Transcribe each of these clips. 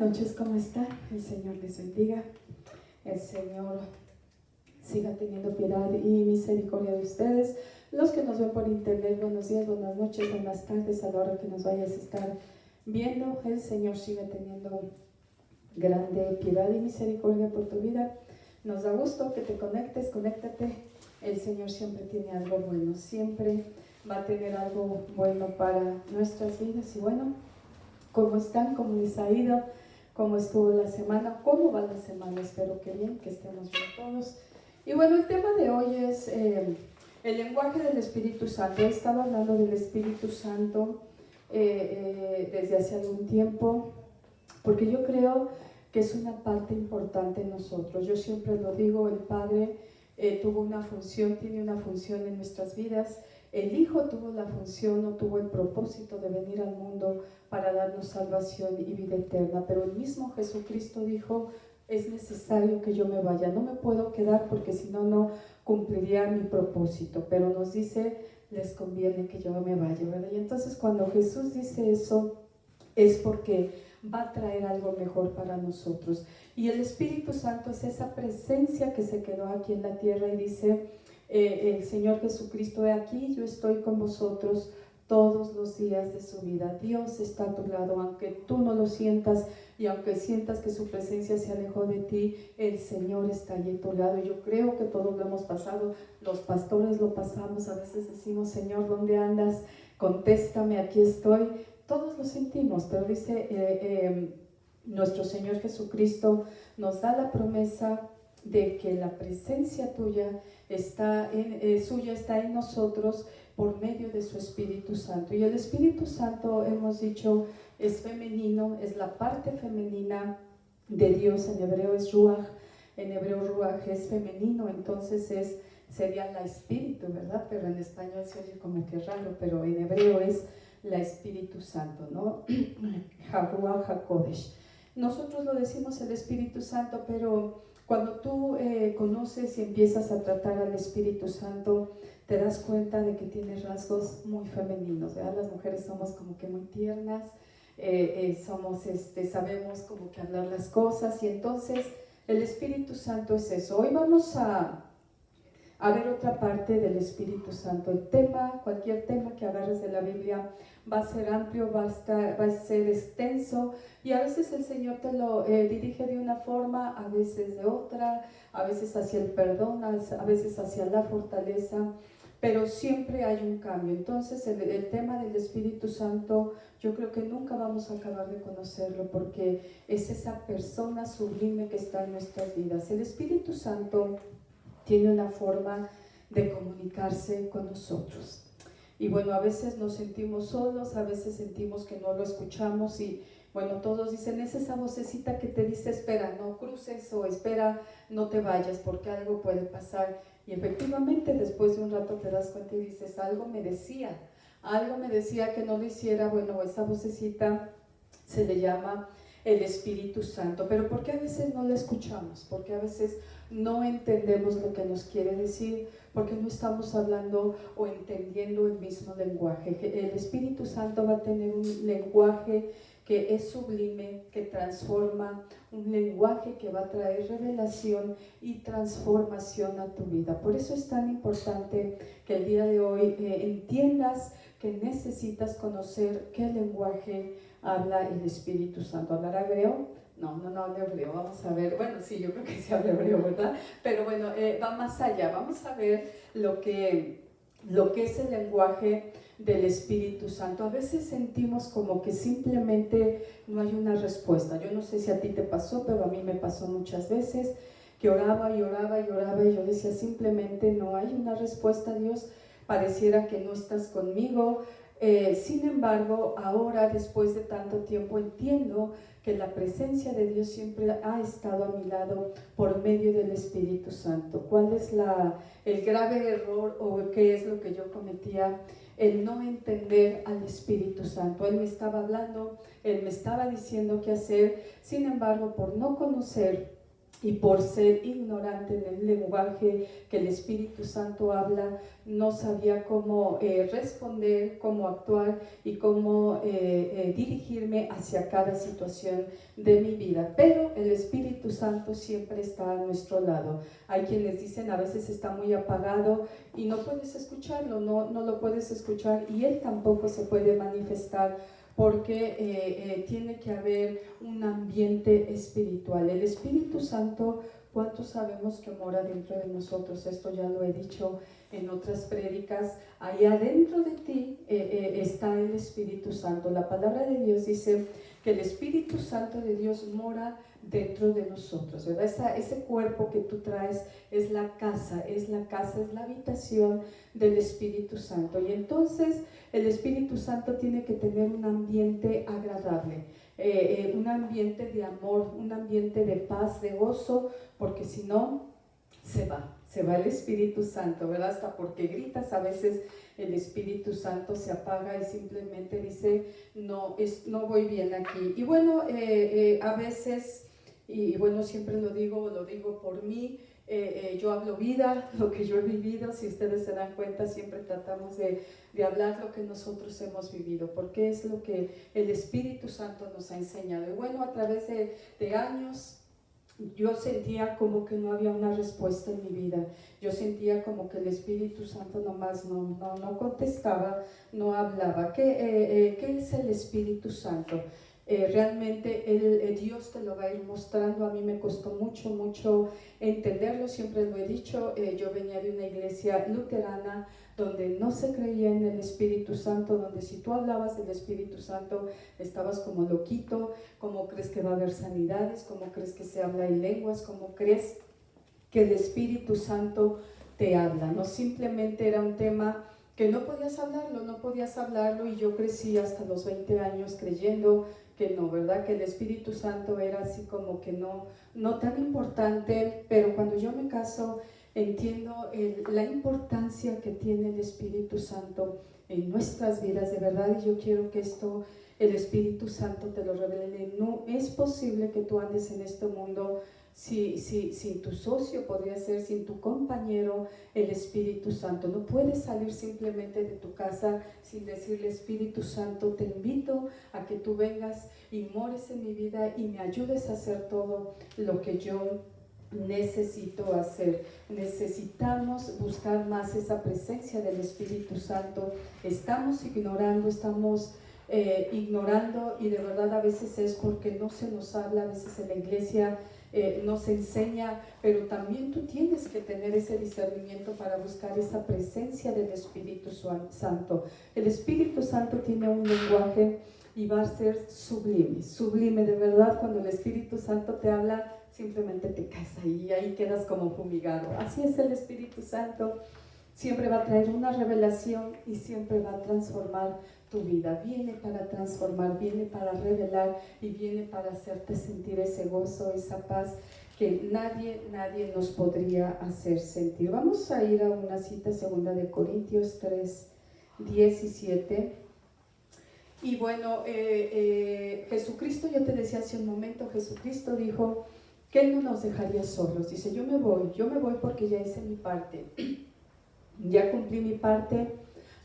noches, ¿cómo están? El Señor les bendiga. El Señor siga teniendo piedad y misericordia de ustedes. Los que nos ven por internet, buenos días, buenas noches, buenas tardes, a la hora que nos vayas a estar viendo. El Señor siga teniendo grande piedad y misericordia por tu vida. Nos da gusto que te conectes, conéctate. El Señor siempre tiene algo bueno, siempre va a tener algo bueno para nuestras vidas. Y bueno, ¿cómo están? ¿Cómo les ha ido? ¿Cómo estuvo la semana? ¿Cómo va la semana? Espero que bien, que estemos bien todos. Y bueno, el tema de hoy es el lenguaje del Espíritu Santo. He estado hablando del Espíritu Santo desde hace algún tiempo, porque yo creo que es una parte importante en nosotros. Yo siempre lo digo, el Padre tuvo una función, tiene una función en nuestras vidas. El Hijo tuvo la función, no tuvo el propósito de venir al mundo para darnos salvación y vida eterna, pero el mismo Jesucristo dijo: es necesario que yo me vaya, no me puedo quedar porque si no, no cumpliría mi propósito, pero nos dice, les conviene que yo me vaya, ¿verdad? Y entonces cuando Jesús dice eso, es porque va a traer algo mejor para nosotros. Y el Espíritu Santo es esa presencia que se quedó aquí en la tierra y dice el Señor Jesucristo: he aquí, yo estoy con vosotros todos los días de su vida. Dios está a tu lado, aunque tú no lo sientas y aunque sientas que su presencia se alejó de ti, el Señor está allí a tu lado. Y yo creo que todos lo hemos pasado, los pastores lo pasamos, a veces decimos: Señor, ¿dónde andas? Contéstame, aquí estoy. Todos lo sentimos, pero dice nuestro Señor Jesucristo nos da la promesa de que la presencia tuya suya está en nosotros por medio de su Espíritu Santo. Y el Espíritu Santo, hemos dicho, es femenino, es la parte femenina de Dios. En hebreo es ruach, en hebreo ruach es femenino, entonces sería la espíritu, ¿verdad? Pero en español se oye como que raro, pero en hebreo es la Espíritu Santo, ¿no? Ruach HaKodesh. Nosotros lo decimos el Espíritu Santo, pero cuando tú conoces y empiezas a tratar al Espíritu Santo, te das cuenta de que tiene rasgos muy femeninos, ¿verdad? Las mujeres somos como que muy tiernas, sabemos como que hablar las cosas, y entonces el Espíritu Santo es eso. Hoy vamos a ver otra parte del Espíritu Santo. El tema, cualquier tema que agarres de la Biblia va a ser amplio, va a ser extenso, y a veces el Señor te lo dirige de una forma, a veces de otra, a veces hacia el perdón, a veces hacia la fortaleza, pero siempre hay un cambio. Entonces el tema del Espíritu Santo, yo creo que nunca vamos a acabar de conocerlo, porque es esa persona sublime que está en nuestras vidas. El Espíritu Santo tiene una forma de comunicarse con nosotros. Y bueno, a veces nos sentimos solos, a veces sentimos que no lo escuchamos, y bueno, todos dicen: es esa vocecita que te dice: espera, no cruces, o espera, no te vayas porque algo puede pasar. Y efectivamente después de un rato te das cuenta y dices: algo me decía que no lo hiciera. Bueno, esa vocecita se le llama el Espíritu Santo. Pero ¿por qué a veces no la escuchamos? Porque a veces no entendemos lo que nos quiere decir, porque no estamos hablando o entendiendo el mismo lenguaje. El Espíritu Santo va a tener un lenguaje que es sublime, que transforma, un lenguaje que va a traer revelación y transformación a tu vida. Por eso es tan importante que el día de hoy entiendas que necesitas conocer qué lenguaje habla el Espíritu Santo. ¿Hablará hebreo? No habla hebreo. Vamos a ver, bueno, sí, yo creo que sí habla hebreo, ¿verdad? Pero bueno, va más allá. Vamos a ver lo que es el lenguaje del Espíritu Santo. A veces sentimos como que simplemente no hay una respuesta. Yo no sé si a ti te pasó, pero a mí me pasó muchas veces que oraba y oraba y oraba, y yo decía: simplemente no hay una respuesta, Dios, pareciera que no estás conmigo. Sin embargo, ahora, después de tanto tiempo, entiendo que la presencia de Dios siempre ha estado a mi lado por medio del Espíritu Santo. ¿Cuál es el grave error, o qué es lo que yo cometía? El no entender al Espíritu Santo. Él me estaba hablando, Él me estaba diciendo qué hacer, sin embargo, por no conocer y por ser ignorante en el lenguaje que el Espíritu Santo habla, no sabía cómo responder, cómo actuar y cómo dirigirme hacia cada situación de mi vida. Pero el Espíritu Santo siempre está a nuestro lado. Hay quienes dicen a veces está muy apagado y no puedes escucharlo, no lo puedes escuchar, y Él tampoco se puede manifestar porque tiene que haber un ambiente espiritual. El Espíritu Santo, ¿cuántos sabemos que mora dentro de nosotros? Esto ya lo he dicho en otras prédicas. Allá dentro de ti está el Espíritu Santo. La palabra de Dios dice que el Espíritu Santo de Dios mora dentro de nosotros, ¿verdad? Ese cuerpo que tú traes es la casa, es la habitación del Espíritu Santo. Y entonces el Espíritu Santo tiene que tener un ambiente agradable, un ambiente de amor, un ambiente de paz, de gozo, porque si no, se va el Espíritu Santo, ¿verdad? Hasta porque gritas a veces el Espíritu Santo se apaga y simplemente dice, no voy bien aquí. Y bueno, a veces, y bueno, siempre lo digo por mí, yo hablo vida, lo que yo he vivido. Si ustedes se dan cuenta, siempre tratamos de hablar lo que nosotros hemos vivido, porque es lo que el Espíritu Santo nos ha enseñado. Y bueno, a través de años, yo sentía como que no había una respuesta en mi vida. Yo sentía como que el Espíritu Santo nomás no contestaba, no hablaba. ¿Qué es el Espíritu Santo? Realmente Dios te lo va a ir mostrando. A mí me costó mucho entenderlo, siempre lo he dicho. Yo venía de una iglesia luterana donde no se creía en el Espíritu Santo, donde si tú hablabas del Espíritu Santo estabas como loquito. ¿Cómo crees que va a haber sanidades? ¿Cómo crees que se habla en lenguas? ¿Cómo crees que el Espíritu Santo te habla? No, simplemente era un tema que no podías hablarlo, y yo crecí hasta los 20 años creyendo que no, ¿verdad? Que el Espíritu Santo era así como que no tan importante. Pero cuando yo me caso entiendo la importancia que tiene el Espíritu Santo en nuestras vidas, de verdad. Y yo quiero que esto el Espíritu Santo te lo revele. No es posible que tú andes en este mundo sin tu socio, podría ser sin tu compañero, el Espíritu Santo. No puedes salir simplemente de tu casa sin decirle: Espíritu Santo, te invito a que tú vengas y mores en mi vida y me ayudes a hacer todo lo que yo necesito hacer. Necesitamos buscar más esa presencia del Espíritu Santo. Estamos ignorando, y de verdad a veces es porque no se nos habla. A veces en la iglesia no se enseña, pero también tú tienes que tener ese discernimiento para buscar esa presencia del Espíritu Santo. El Espíritu Santo tiene un lenguaje y va a ser sublime, de verdad. Cuando el Espíritu Santo te habla, simplemente te caes ahí y ahí quedas como fumigado. Así es el Espíritu Santo. Siempre va a traer una revelación y siempre va a transformar tu vida. Viene para transformar, viene para revelar y viene para hacerte sentir ese gozo, esa paz que nadie nos podría hacer sentir. Vamos a ir a una cita, 2 Corintios 3:17. Y bueno, Jesucristo, yo te decía hace un momento, Jesucristo dijo que Él no nos dejaría solos. Dice: yo me voy porque ya hice mi parte. Ya cumplí mi parte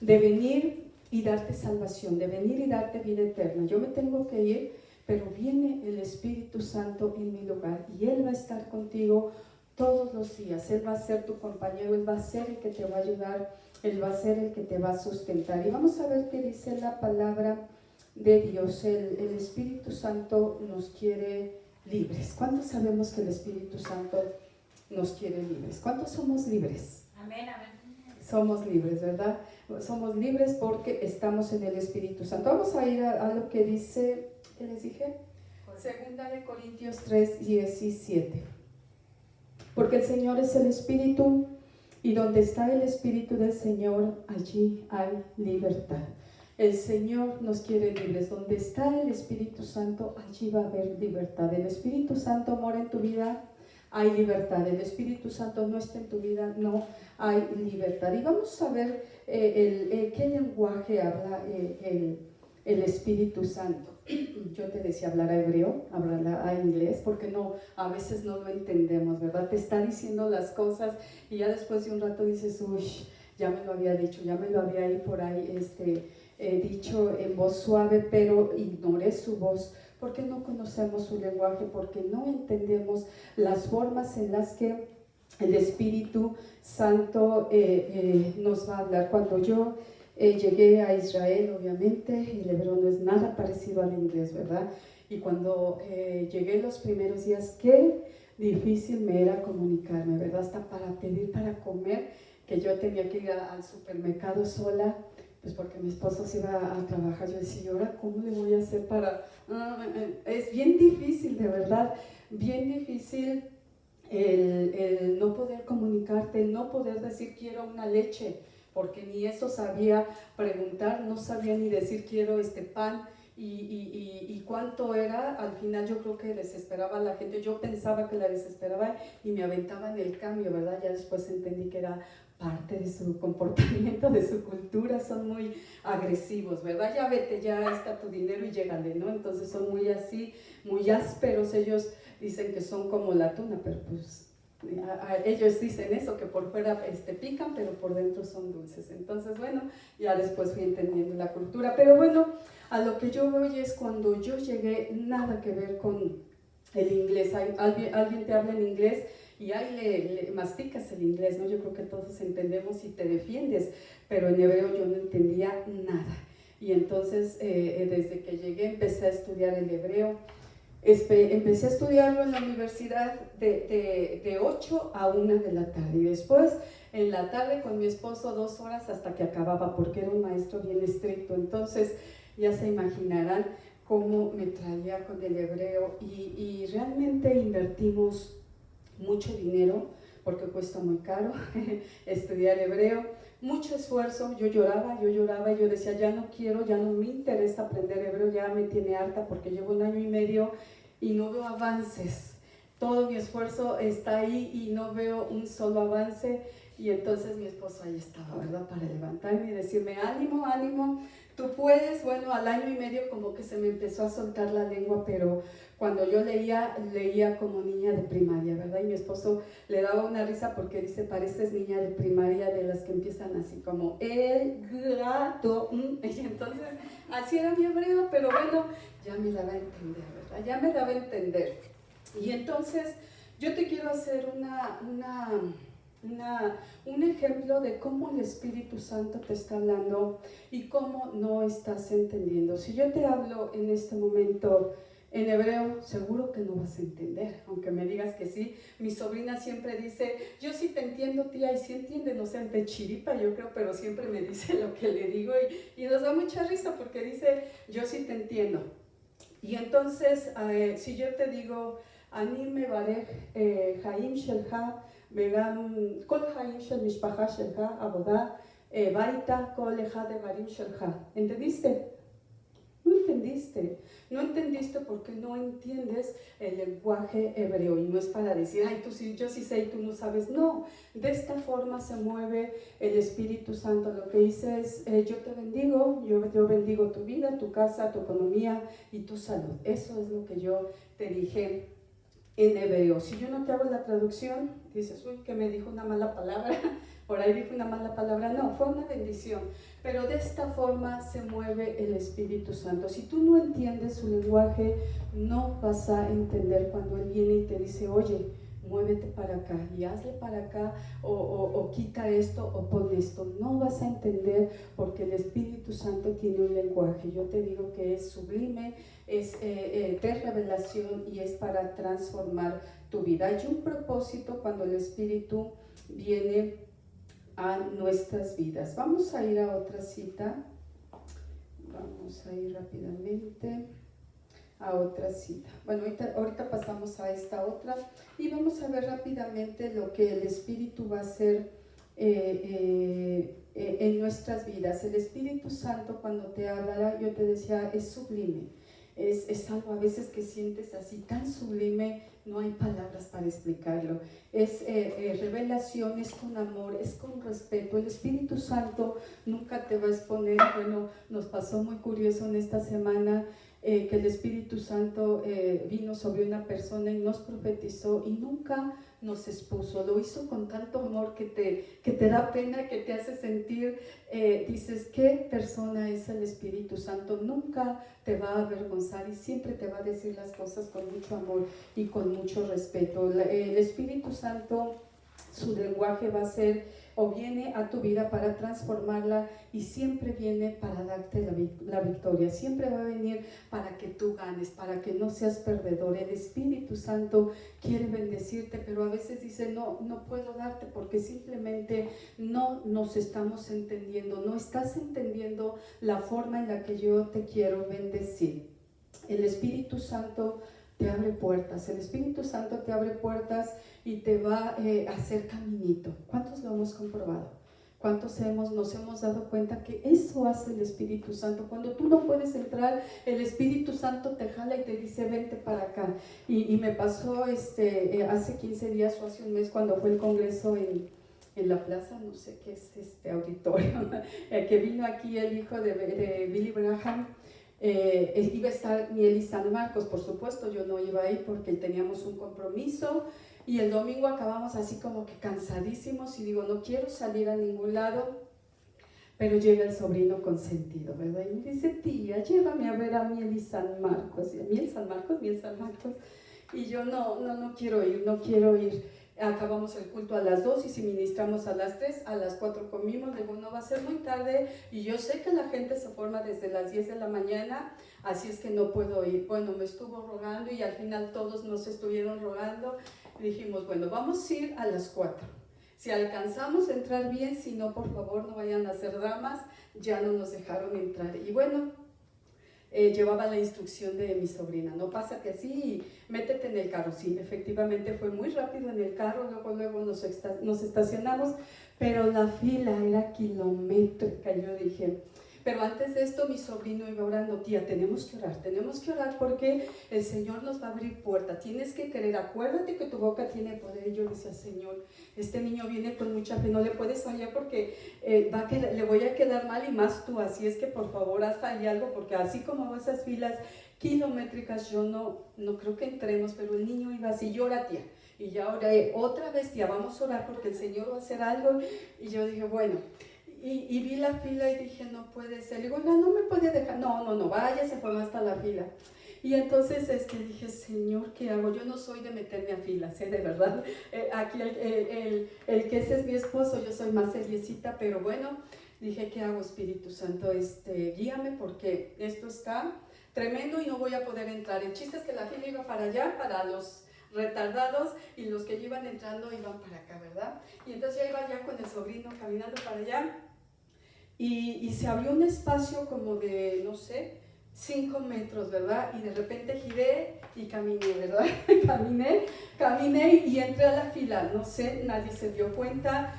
de venir y darte salvación, de venir y darte vida eterna. Yo me tengo que ir, pero viene el Espíritu Santo en mi lugar y Él va a estar contigo todos los días. Él va a ser tu compañero, Él va a ser el que te va a ayudar, Él va a ser el que te va a sustentar. Y vamos a ver qué dice la palabra de Dios. El Espíritu Santo nos quiere libres. ¿Cuántos sabemos que el Espíritu Santo nos quiere libres? ¿Cuántos somos libres? Amén, amén. Somos libres, ¿verdad? Somos libres porque estamos en el Espíritu Santo. Vamos a ir a lo que dice, ¿qué les dije? 2 Corintios 3:17. Porque el Señor es el Espíritu, y donde está el Espíritu del Señor, allí hay libertad. El Señor nos quiere libres. Donde está el Espíritu Santo, allí va a haber libertad. El Espíritu Santo mora en tu vida, hay libertad. El Espíritu Santo no está en tu vida, no hay libertad. Y vamos a ver qué lenguaje habla el Espíritu Santo. Yo te decía hablar a hebreo, hablar a inglés, porque no, a veces no lo entendemos, ¿verdad? Te está diciendo las cosas y ya después de un rato dices, uy, ya me lo había dicho, ya me lo había ahí por ahí dicho en voz suave, pero ignoré su voz, porque no conocemos su lenguaje, porque no entendemos las formas en las que el Espíritu Santo nos va a hablar. Cuando yo llegué a Israel, obviamente, el hebreo no es nada parecido al inglés, ¿verdad? Y cuando llegué los primeros días, qué difícil me era comunicarme, ¿verdad? Hasta para pedir, para comer, que yo tenía que ir al supermercado sola, pues porque mi esposo se iba a trabajar. Yo decía, ¿y ahora cómo le voy a hacer para...? Es bien difícil, de verdad, bien difícil el no poder comunicarte, el no poder decir quiero una leche, porque ni eso sabía preguntar, no sabía ni decir quiero este pan y cuánto era. Al final yo creo que desesperaba a la gente, yo pensaba que la desesperaba y me aventaba en el cambio, ¿verdad? Ya después entendí que era parte de su comportamiento, de su cultura, son muy agresivos, ¿verdad? Ya vete, ya está tu dinero y llégale, ¿no? Entonces son muy así, muy ásperos. Ellos dicen que son como la tuna, pero pues ellos dicen eso, que por fuera pican, pero por dentro son dulces. Entonces, bueno, ya después fui entendiendo la cultura. Pero bueno, a lo que yo voy es cuando yo llegué, nada que ver con el inglés. Alguien te habla en inglés y ahí le masticas el inglés, ¿no? Yo creo que todos entendemos y te defiendes, pero en hebreo yo no entendía nada. Y entonces, desde que llegué, empecé a estudiar el hebreo. Empecé a estudiarlo en la universidad de 8 a 1 de la tarde y después en la tarde con mi esposo 2 horas hasta que acababa, porque era un maestro bien estricto. Entonces ya se imaginarán cómo me traía con el hebreo y realmente invertimos mucho dinero porque cuesta muy caro estudiar hebreo, mucho esfuerzo. Yo lloraba y yo decía, ya no quiero, ya no me interesa aprender hebreo, ya me tiene harta porque llevo 1 año y medio y no veo avances. Todo mi esfuerzo está ahí y no veo un solo avance. Y entonces mi esposo ahí estaba, ¿verdad? Para levantarme y decirme, ánimo, ánimo, tú puedes. Bueno, al año y medio como que se me empezó a soltar la lengua, pero cuando yo leía como niña de primaria, ¿verdad? Y mi esposo le daba una risa porque dice, pareces niña de primaria, de las que empiezan así como el gato. Y entonces, así era mi hebreo, pero bueno, ya me daba a entender, ¿verdad? Ya me daba a entender. Y entonces, yo te quiero hacer un ejemplo de cómo el Espíritu Santo te está hablando y cómo no estás entendiendo. Si yo te hablo en este momento en hebreo, seguro que no vas a entender, aunque me digas que sí. Mi sobrina siempre dice, yo sí te entiendo, tía, y sí entiende, no sé, de chiripa yo creo, pero siempre me dice lo que le digo y nos da mucha risa porque dice, yo sí te entiendo. Y entonces, si yo te digo, אני מברך חיים שלך וגם כל חיים של משפחה שלך, עבודה, ביתה, כל אחד דברים שלך. ¿Entendiste? No entendiste. No entendiste porque no entiendes el lenguaje hebreo. Y no es para decir, ay, tú sí, yo sí sé y tú no sabes. No, de esta forma se mueve el Espíritu Santo. Lo que dice es, yo te bendigo, yo bendigo tu vida, tu casa, tu economía y tu salud. Eso es lo que yo te dije en hebreo. Si yo no te hago la traducción, dices, uy, que me dijo una mala palabra, por ahí dijo una mala palabra. No, fue una bendición. Pero de esta forma se mueve el Espíritu Santo. Si tú no entiendes su lenguaje, no vas a entender cuando Él viene y te dice, oye, muévete para acá y hazle para acá o quita esto o pon esto. No vas a entender porque el Espíritu Santo tiene un lenguaje. Yo te digo que es sublime, es de revelación y es para transformar tu vida. Hay un propósito cuando el Espíritu viene a nuestras vidas. Vamos a ir a otra cita. Vamos a ir rápidamente a otra cita. Bueno, ahorita pasamos a esta otra y vamos a ver rápidamente lo que el Espíritu va a hacer en nuestras vidas. El Espíritu Santo, cuando te hablará, yo te decía, es sublime. es algo a veces que sientes así tan sublime, no hay palabras para explicarlo. Es revelación, es con amor, es con respeto. El Espíritu Santo nunca te va a exponer. Bueno, nos pasó muy curioso en esta semana que el Espíritu Santo vino sobre una persona y nos profetizó y nunca nos expuso. Lo hizo con tanto amor que te da pena, que te hace sentir, dices, ¿qué persona es el Espíritu Santo? Nunca te va a avergonzar y siempre te va a decir las cosas con mucho amor y con mucho respeto. El Espíritu Santo, su lenguaje va a ser o viene a tu vida para transformarla y siempre viene para darte la victoria, siempre va a venir para que tú ganes, para que no seas perdedor. El Espíritu Santo quiere bendecirte, pero a veces dice, no puedo darte porque simplemente no nos estamos entendiendo, no estás entendiendo la forma en la que yo te quiero bendecir. El Espíritu Santo te abre puertas, el Espíritu Santo te abre puertas y te va a hacer caminito. ¿Cuántos lo hemos comprobado? ¿Cuántos nos hemos dado cuenta que eso hace el Espíritu Santo? Cuando tú no puedes entrar, el Espíritu Santo te jala y te dice, vente para acá. Y me pasó hace 15 días o hace un mes cuando fue el congreso en la plaza, no sé qué es este auditorio, que vino aquí el hijo de Billy Graham. Iba a estar Miel y San Marcos, por supuesto yo no iba ahí porque teníamos un compromiso y el domingo acabamos así como que cansadísimos y digo, no quiero salir a ningún lado, pero llega el sobrino consentido, ¿verdad? Y me dice, tía, llévame a ver a Miel y San Marcos. Y Miel, San Marcos, Miel, San Marcos. Y yo no quiero ir, no quiero ir. Acabamos el culto a las 2 y si ministramos a las 3, a las 4 comimos. Digo, no va a ser muy tarde y yo sé que la gente se forma desde las 10 de la mañana, así es que no puedo ir. Bueno, me estuvo rogando y al final todos nos estuvieron rogando. Dijimos, bueno, vamos a ir a las 4. Si alcanzamos a entrar bien, si no, por favor, no vayan a hacer dramas. Ya no nos dejaron entrar. Y bueno, llevaba la instrucción de mi sobrina, no, pásate así y métete en el carro. Sí, efectivamente fue muy rápido en el carro, luego nos estacionamos, pero la fila era kilométrica. Yo dije, pero antes de esto mi sobrino iba orando, tía, tenemos que orar porque el Señor nos va a abrir puerta, tienes que creer, acuérdate que tu boca tiene poder. Y yo decía, Señor, este niño viene con mucha fe, no le puedes fallar porque le voy a quedar mal y más tú, así es que por favor haz ahí algo, porque así como esas filas kilométricas yo no creo que entremos, pero el niño iba así, llora tía, y ya oré, otra vez tía, vamos a orar porque el Señor va a hacer algo. Y yo dije, bueno, y vi la fila y dije, no puede ser. Le digo, no me puede dejar, no, vaya, se formó hasta la fila. Y entonces dije, Señor, ¿qué hago? Yo no soy de meterme a filas, de verdad. Aquí el que es mi esposo, yo soy más seriecita, pero bueno, dije, ¿qué hago, Espíritu Santo? Guíame porque esto está tremendo y no voy a poder entrar. El chiste es que la fila iba para allá, para los retardados, y los que iban entrando iban para acá, ¿verdad? Y entonces ya iba ya con el sobrino caminando para allá y se abrió un espacio como de, no sé, 5 metros, ¿verdad? Y de repente giré y caminé, ¿verdad? Caminé y entré a la fila, no sé, nadie se dio cuenta.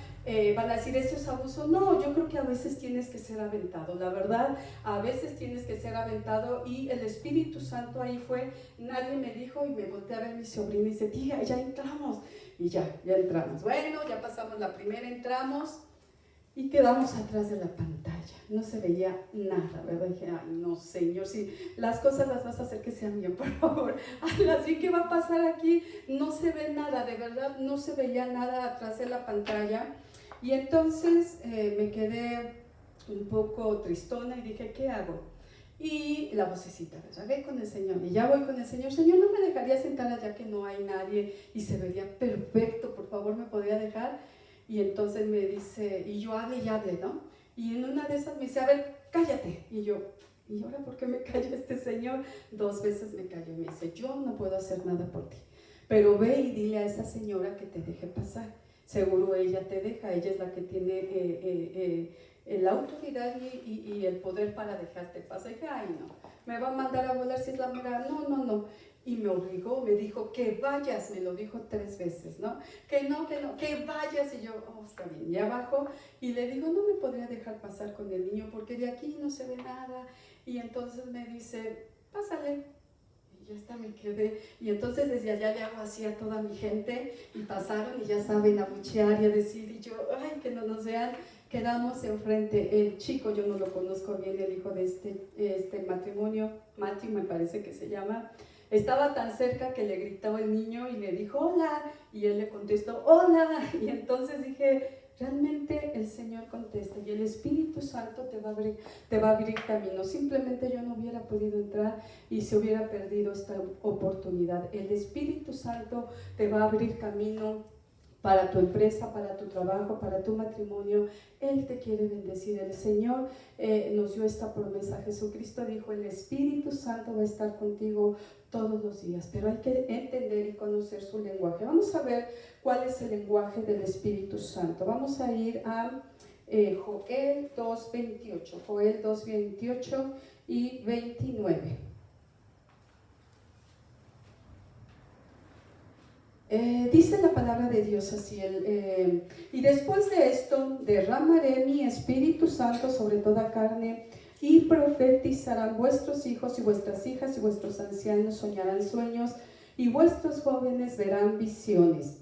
Van a decir, ¿eso es abuso? No, yo creo que a veces tienes que ser aventado, la verdad, a veces tienes que ser aventado, y el Espíritu Santo ahí fue, nadie me dijo, y me volteé a ver a mi sobrino y dice, tía, ya entramos, y ya entramos. Bueno, ya pasamos la primera, entramos, y quedamos atrás de la pantalla, no se veía nada, ¿verdad? Dije, ay, no, Señor, si las cosas las vas a hacer que sean bien, por favor. Así que va a pasar aquí, no se ve nada, de verdad, no se veía nada atrás de la pantalla. Y entonces me quedé un poco tristona y dije, ¿qué hago? Y la vocecita, ¿verdad? Ve con el Señor. Y ya voy con el Señor. Señor, ¿no me dejaría sentar allá que no hay nadie y se vería perfecto? Por favor, ¿me podría dejar? Y entonces me dice, y yo hable y hable, ¿no? Y en una de esas me dice, a ver, cállate. Y yo, ¿y ahora por qué me calla este Señor? 2 veces me calló y me dice, yo no puedo hacer nada por ti, pero ve y dile a esa señora que te deje pasar. Seguro ella te deja, ella es la que tiene la autoridad y el poder para dejarte pasar. Y dije, ay no, me va a mandar a volar si es la mera, no. Y me obligó, me dijo, que vayas, me lo dijo 3 veces, ¿no? Que vayas. Y yo, está bien, ya bajo y le digo, no me podría dejar pasar con el niño porque de aquí no se ve nada. Y entonces me dice, pásale. Y ya hasta me quedé. Y entonces desde allá le hago así a toda mi gente y pasaron y ya saben abuchear y a decir, y yo, ay, que no nos vean. Quedamos enfrente, el chico, yo no lo conozco bien, el hijo de este matrimonio, Matthew me parece que se llama, estaba tan cerca que le gritó el niño y le dijo, hola, y él le contestó, hola, y entonces dije, realmente el Señor contesta y el Espíritu Santo te va a abrir camino. Simplemente yo no hubiera podido entrar y se hubiera perdido esta oportunidad. El Espíritu Santo te va a abrir camino para tu empresa, para tu trabajo, para tu matrimonio. Él te quiere bendecir. El Señor nos dio esta promesa. Jesucristo dijo, el Espíritu Santo va a estar contigo todos los días, pero hay que entender y conocer su lenguaje. Vamos a ver cuál es el lenguaje del Espíritu Santo. Vamos a ir a Joel 2:28, Joel 2:28 y 29. Dice la palabra de Dios así, y después de esto derramaré mi Espíritu Santo sobre toda carne, y profetizarán vuestros hijos y vuestras hijas, y vuestros ancianos soñarán sueños, y vuestros jóvenes verán visiones.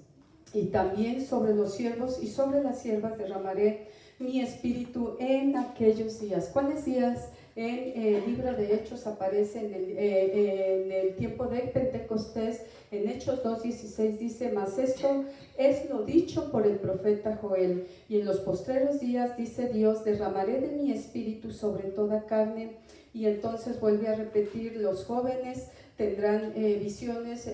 Y también sobre los siervos y sobre las siervas derramaré mi Espíritu en aquellos días. ¿Cuáles días? En el libro de Hechos aparece en el tiempo de Pentecostés. En Hechos 2:16 dice, mas esto es lo dicho por el profeta Joel, y en los postreros días, dice Dios, derramaré de mi espíritu sobre toda carne. Y entonces vuelve a repetir, los jóvenes tendrán visiones,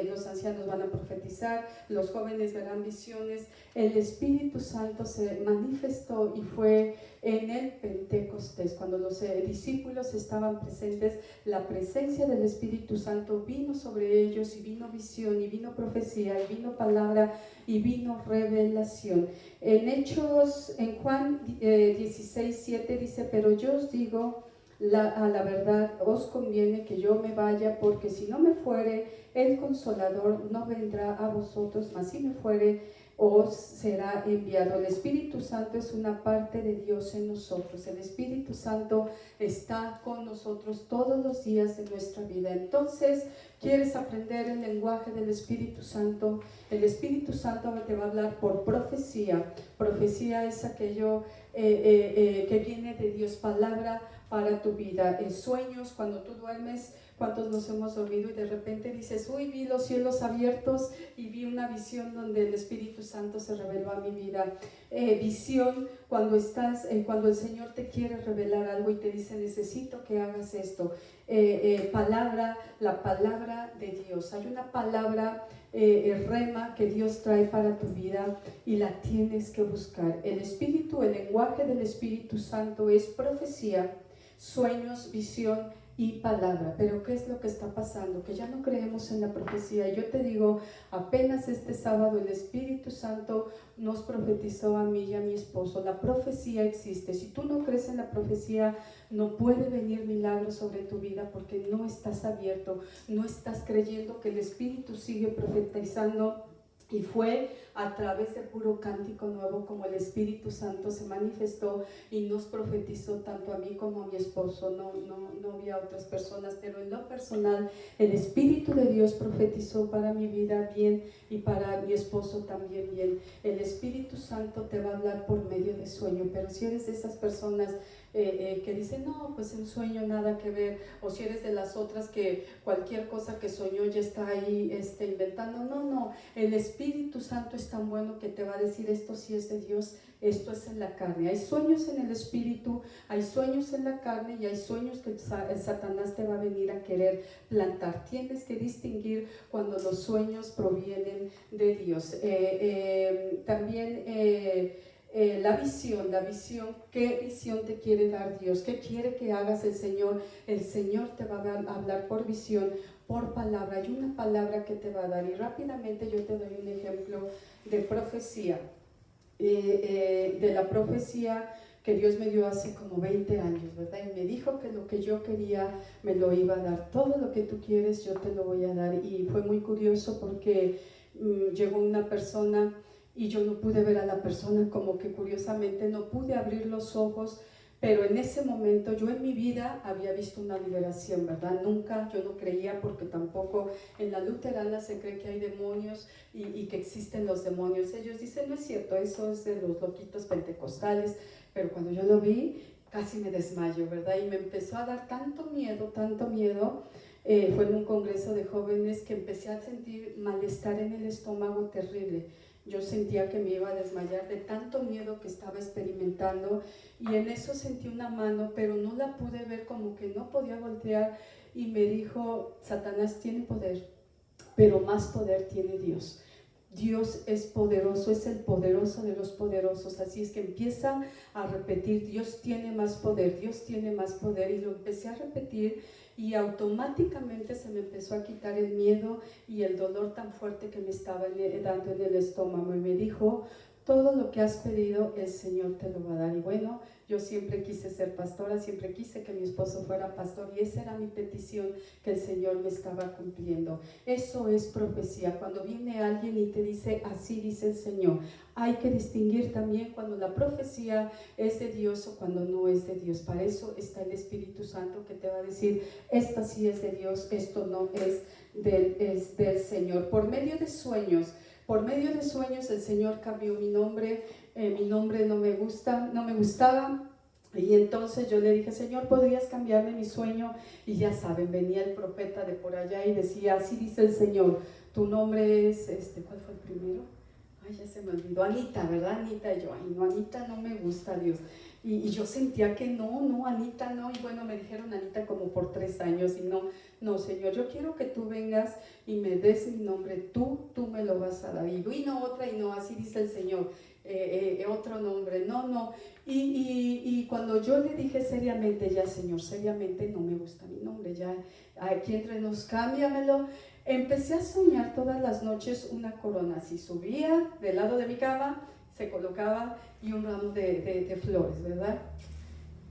los ancianos van a profetizar, los jóvenes verán visiones. El Espíritu Santo se manifestó y fue en el Pentecostés, cuando los discípulos estaban presentes. La presencia del Espíritu Santo vino sobre ellos, y vino visión, y vino profecía, y vino palabra, y vino revelación. En Juan 16:7 dice, pero yo os digo a la verdad, os conviene que yo me vaya, porque si no me fuere, el Consolador no vendrá a vosotros, mas si me fuere, os será enviado. El Espíritu Santo es una parte de Dios en nosotros. El Espíritu Santo está con nosotros todos los días de nuestra vida. Entonces, ¿quieres aprender el lenguaje del Espíritu Santo? El Espíritu Santo te va a hablar por profecía. Profecía es aquello que viene de Dios, palabra para tu vida. En sueños, cuando tú duermes, ¿cuántos nos hemos dormido y de repente dices, uy, vi los cielos abiertos y vi una visión donde el Espíritu Santo se reveló a mi vida? Visión, cuando el Señor te quiere revelar algo y te dice, necesito que hagas esto. Palabra, la palabra de Dios. Hay una palabra rema que Dios trae para tu vida y la tienes que buscar. El lenguaje del Espíritu Santo es profecía, sueños, visión y palabra. Pero ¿qué es lo que está pasando? Que ya no creemos en la profecía. Yo te digo, apenas este sábado el Espíritu Santo nos profetizó a mí y a mi esposo. La profecía existe. Si tú no crees en la profecía, no puede venir milagro sobre tu vida, porque no estás abierto, no estás creyendo que el Espíritu sigue profetizando. Y fue a través de puro cántico nuevo como el Espíritu Santo se manifestó y nos profetizó tanto a mí como a mi esposo. No vi a otras personas, pero en lo personal el Espíritu de Dios profetizó para mi vida bien y para mi esposo también bien. El Espíritu Santo te va a hablar por medio de sueño, pero si eres de esas personas que dicen, no, pues en sueño nada que ver, o si eres de las otras que cualquier cosa que soñó ya está ahí inventando, no, el Espíritu Santo es tan bueno que te va a decir, esto sí es de Dios, esto es en la carne. Hay sueños en el Espíritu, hay sueños en la carne, y hay sueños que Satanás te va a venir a querer plantar. Tienes que distinguir cuando los sueños provienen de Dios. También la visión, ¿qué visión te quiere dar Dios? ¿Qué quiere que hagas el Señor? El Señor te va a hablar por visión, por palabra. Hay una palabra que te va a dar, y rápidamente yo te doy un ejemplo de profecía, de la profecía que Dios me dio hace como 20 años, ¿verdad? Y me dijo que lo que yo quería me lo iba a dar. Todo lo que tú quieres yo te lo voy a dar. Y fue muy curioso porque llegó una persona y yo no pude ver a la persona, como que curiosamente no pude abrir los ojos, Pero en ese momento yo en mi vida había visto una liberación, ¿verdad? Nunca, yo no creía, porque tampoco en la luterana se cree que hay demonios y que existen los demonios. Ellos dicen, no es cierto, eso es de los loquitos pentecostales, pero cuando yo lo vi casi me desmayo, ¿verdad? Y me empezó a dar tanto miedo, fue en un congreso de jóvenes que empecé a sentir malestar en el estómago terrible. Yo sentía que me iba a desmayar de tanto miedo que estaba experimentando, y en eso sentí una mano, pero no la pude ver, como que no podía voltear, y me dijo, Satanás tiene poder, pero más poder tiene Dios. Dios es poderoso, es el poderoso de los poderosos, así es que empieza a repetir, Dios tiene más poder, Dios tiene más poder, y lo empecé a repetir, y automáticamente se me empezó a quitar el miedo y el dolor tan fuerte que me estaba dando en el estómago, y me dijo, todo lo que has pedido el Señor te lo va a dar. Y bueno, yo siempre quise ser pastora, siempre quise que mi esposo fuera pastor, y esa era mi petición que el Señor me estaba cumpliendo. Eso es profecía. Cuando viene alguien y te dice, así dice el Señor, hay que distinguir también cuando la profecía es de Dios o cuando no es de Dios. Para eso está el Espíritu Santo, que te va a decir, esta sí es de Dios, esto no es del Señor. Por medio de sueños el Señor cambió mi nombre. Mi nombre no me gustaba, y entonces yo le dije, Señor, ¿podrías cambiarme mi sueño? Y ya saben, venía el profeta de por allá y decía, así dice el Señor, tu nombre es, ¿cuál fue el primero? Ay, ya se me olvidó, Anita, ¿verdad? Anita. Y yo, ay, no, Anita no me gusta, Dios. Y yo sentía que no, Anita no. Y bueno, me dijeron Anita como por 3 años, y no, Señor, yo quiero que tú vengas y me des mi nombre, tú me lo vas a dar. Y no otra, y no, así dice el Señor, otro nombre, no. Y cuando yo le dije seriamente, ya Señor, seriamente no me gusta mi nombre, ya aquí entre nos, cámbiamelo. Empecé a soñar todas las noches una corona, así subía del lado de mi cama, se colocaba, y un ramo de flores, ¿verdad?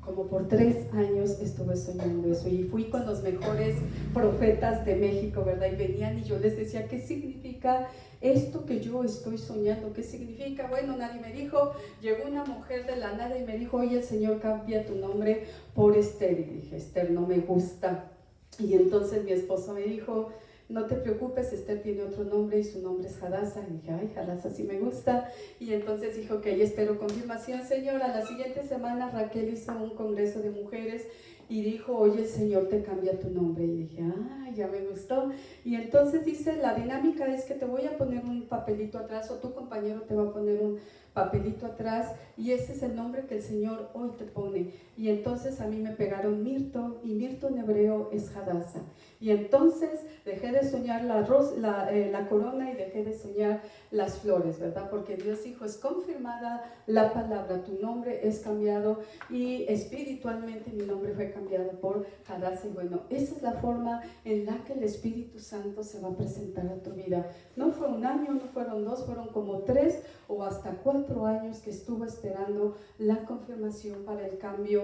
Como por 3 años estuve soñando eso, y fui con los mejores profetas de México, ¿verdad? Y venían y yo les decía, ¿qué significa esto que yo estoy soñando? ¿Qué significa? Bueno, nadie me dijo. Llegó una mujer de la nada y me dijo, oye, el Señor cambia tu nombre por Esther. Y dije, Esther no me gusta. Y entonces mi esposo me dijo, no te preocupes, Esther tiene otro nombre y su nombre es Hadassah. Y dije, ay, Hadassah sí me gusta. Y entonces dijo, ok, espero confirmación, Señor. A la siguiente semana Raquel hizo un congreso de mujeres y dijo, oye, el Señor te cambia tu nombre. Y dije, ah, ya me gustó. Y entonces dice, la dinámica es que te voy a poner un papelito atrás, o tu compañero te va a poner un papelito atrás, y ese es el nombre que el Señor hoy te pone. Y entonces a mí me pegaron Mirto, y Mirto en hebreo es Hadassah. Y entonces dejé de soñar la corona, y dejé de soñar las flores, ¿verdad? Porque Dios dijo, es confirmada la palabra, tu nombre es cambiado, y espiritualmente mi nombre fue cambiado por Hadassah. Y bueno, esa es la forma en la que el Espíritu Santo se va a presentar a tu vida. No fue un año, no fueron 2, fueron como 3 o hasta 4 años que estuve esperando la confirmación para el cambio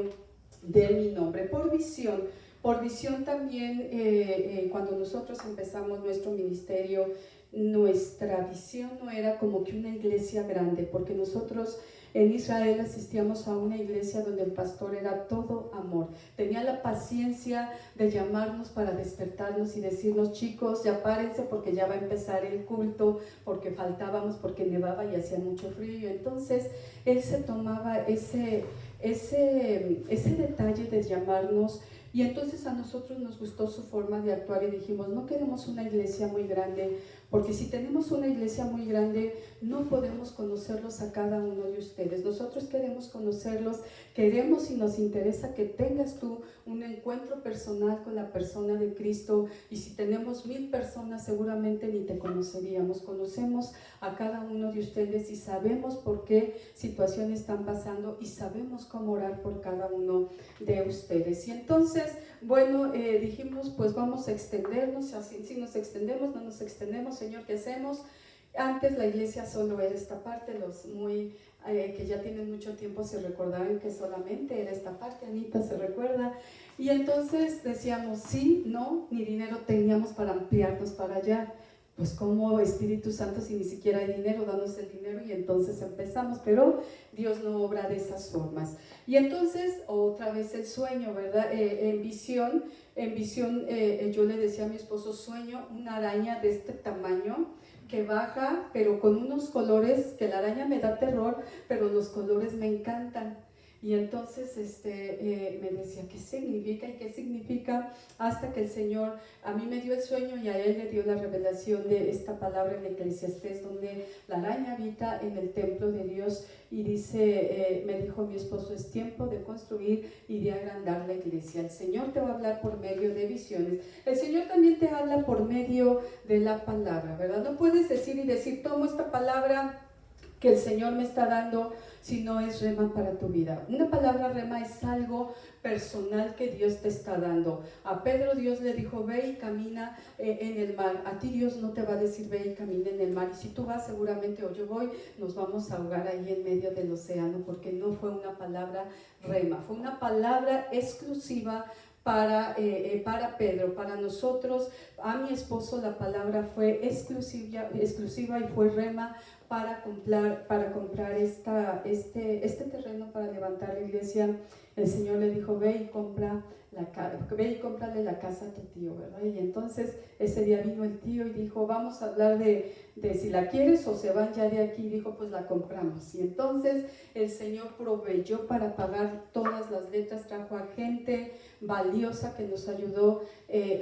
de mi nombre. Por visión también, cuando nosotros empezamos nuestro ministerio, nuestra visión no era como que una iglesia grande, porque nosotros en Israel asistíamos a una iglesia donde el pastor era todo amor. Tenía la paciencia de llamarnos para despertarnos y decirnos, chicos, ya párense porque ya va a empezar el culto, porque faltábamos, porque nevaba y hacía mucho frío. Entonces él se tomaba ese detalle de llamarnos. Y entonces a nosotros nos gustó su forma de actuar, y dijimos, no queremos una iglesia muy grande, porque si tenemos una iglesia muy grande, no podemos conocerlos a cada uno de ustedes. Nosotros queremos conocerlos, queremos y nos interesa que tengas tú un encuentro personal con la persona de Cristo, y si tenemos 1000 personas, seguramente ni te conoceríamos. Conocemos a cada uno de ustedes y sabemos por qué situaciones están pasando, y sabemos cómo orar por cada uno de ustedes. Y entonces, bueno, dijimos, pues vamos a extendernos, así, si nos extendemos, no nos extendemos, Señor, ¿qué hacemos? Antes la iglesia solo era esta parte, los muy que ya tienen mucho tiempo se recordarán que solamente era esta parte. Anita se recuerda, y entonces decíamos sí, no, ni dinero teníamos para ampliarnos para allá. pues como Espíritu Santo, si ni siquiera hay dinero, danos el dinero y entonces empezamos, pero Dios no obra de esas formas. Y entonces otra vez el sueño, ¿verdad? En visión yo le decía a mi esposo, sueño una araña de este tamaño que baja, pero con unos colores, que la araña me da terror, pero los colores me encantan. Y entonces me decía, ¿qué significa y qué significa? Hasta que el Señor a mí me dio el sueño y a él le dio la revelación de esta palabra en Eclesiastés, donde la araña habita en el templo de Dios y dice, me dijo mi esposo, es tiempo de construir y de agrandar la iglesia. El Señor te va a hablar por medio de visiones. El Señor también te habla por medio de la palabra, ¿verdad? No puedes decir, tomo esta palabra que el Señor me está dando, si no es rema para tu vida. Una palabra rema es algo personal que Dios te está dando. A Pedro Dios le dijo, ve y camina en el mar. A ti Dios no te va a decir, ve y camina en el mar. Y si tú vas seguramente, o yo voy, nos vamos a ahogar ahí en medio del océano, porque no fue una palabra rema, fue una palabra exclusiva para Pedro. Para nosotros, a mi esposo, la palabra fue exclusiva y fue rema para comprar este terreno para levantar la iglesia. El Señor le dijo, ve y cómprale la casa a tu tío, ¿verdad? Y entonces ese día vino el tío y dijo, vamos a hablar de si la quieres o se van ya de aquí. Dijo, pues la compramos. Y entonces el Señor proveyó para pagar todas las letras, trajo a gente valiosa que nos ayudó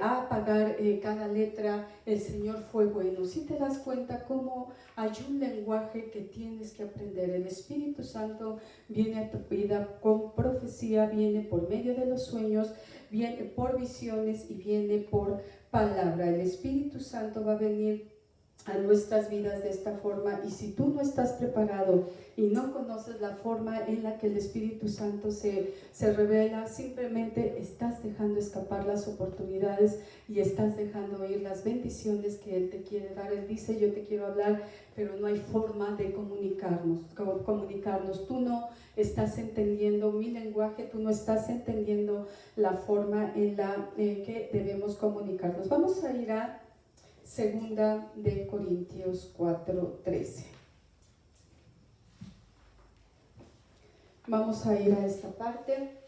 a pagar cada letra. El Señor fue bueno. Si te das cuenta cómo hay un lenguaje que tienes que aprender. El Espíritu Santo viene a tu vida con profecía, viene por medio de los sueños, viene por visiones y viene por palabra. El Espíritu Santo va a venir a nuestras vidas de esta forma, y si tú no estás preparado y no conoces la forma en la que el Espíritu Santo se revela, simplemente estás dejando escapar las oportunidades y estás dejando ir las bendiciones que Él te quiere dar. Él dice, yo te quiero hablar, pero no hay forma de comunicarnos. Tú no estás entendiendo mi lenguaje, tú no estás entendiendo la forma en la que debemos comunicarnos. Vamos a ir a Segunda de Corintios 4:13. Vamos a ir a esta parte.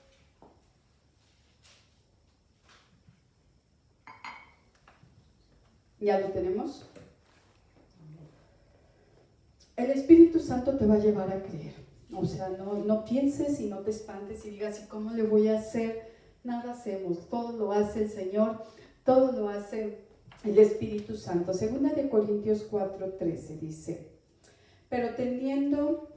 ¿Ya lo tenemos? El Espíritu Santo te va a llevar a creer. O sea, no pienses y no te espantes y digas, ¿y cómo le voy a hacer? Nada hacemos, todo lo hace el Señor, todo lo hace el Espíritu Santo. Segunda de Corintios 4:13 dice, pero teniendo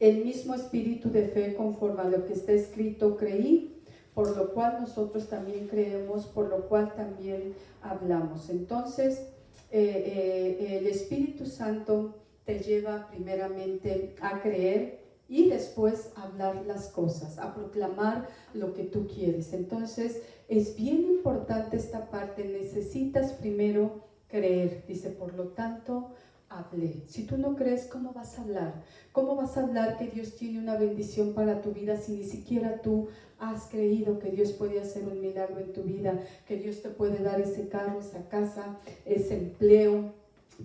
el mismo espíritu de fe conforme a lo que está escrito, creí, por lo cual nosotros también creemos, por lo cual también hablamos. Entonces, el Espíritu Santo te lleva primeramente a creer y después a hablar las cosas, a proclamar lo que tú quieres. Entonces, es bien importante esta parte. Necesitas primero creer. Dice, por lo tanto, hablé. Si tú no crees, ¿cómo vas a hablar? ¿Cómo vas a hablar que Dios tiene una bendición para tu vida si ni siquiera tú has creído que Dios puede hacer un milagro en tu vida, que Dios te puede dar ese carro, esa casa, ese empleo,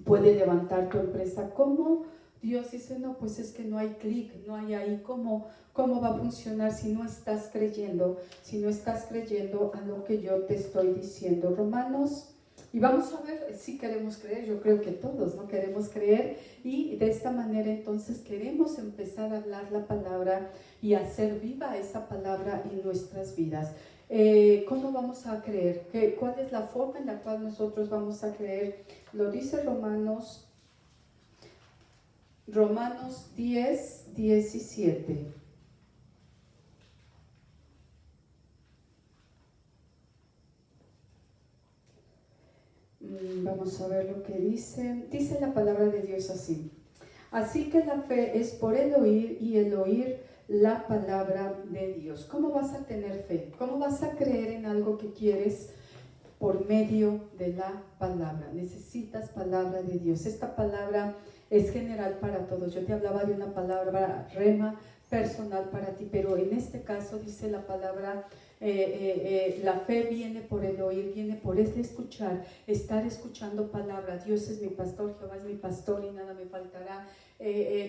puede levantar tu empresa? ¿Cómo? Dios dice, no, pues es que no hay clic, no hay ahí. ¿Cómo va a funcionar si no estás creyendo a lo que yo te estoy diciendo? Romanos, y vamos a ver si queremos creer. Yo creo que todos no queremos creer, y de esta manera entonces queremos empezar a hablar la palabra y hacer viva esa palabra en nuestras vidas. ¿Cómo vamos a creer? ¿Cuál es la forma en la cual nosotros vamos a creer? Lo dice Romanos 10:17. Vamos a ver lo que dice. Dice la palabra de Dios así. Así que la fe es por el oír, y el oír la palabra de Dios. ¿Cómo vas a tener fe? ¿Cómo vas a creer en algo que quieres? Por medio de la palabra. Necesitas palabra de Dios. Esta palabra es general para todos. Yo te hablaba de una palabra rema personal para ti, pero en este caso dice la palabra La fe viene por el oír, viene por este escuchar, estar escuchando palabra. Dios es mi pastor, Jehová es mi pastor y nada me faltará.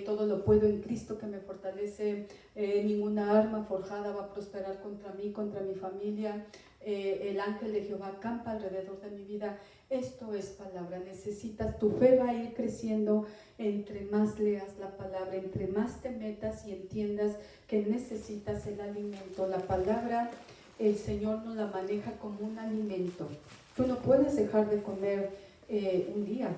Todo lo puedo en Cristo que me fortalece. Ninguna arma forjada va a prosperar contra mí, contra mi familia. El ángel de Jehová acampa alrededor de mi vida. Esto es palabra. Necesitas, tu fe va a ir creciendo entre más leas la palabra, entre más te metas y entiendas que necesitas el alimento. La palabra, el Señor nos la maneja como un alimento. Tú no puedes dejar de comer un día,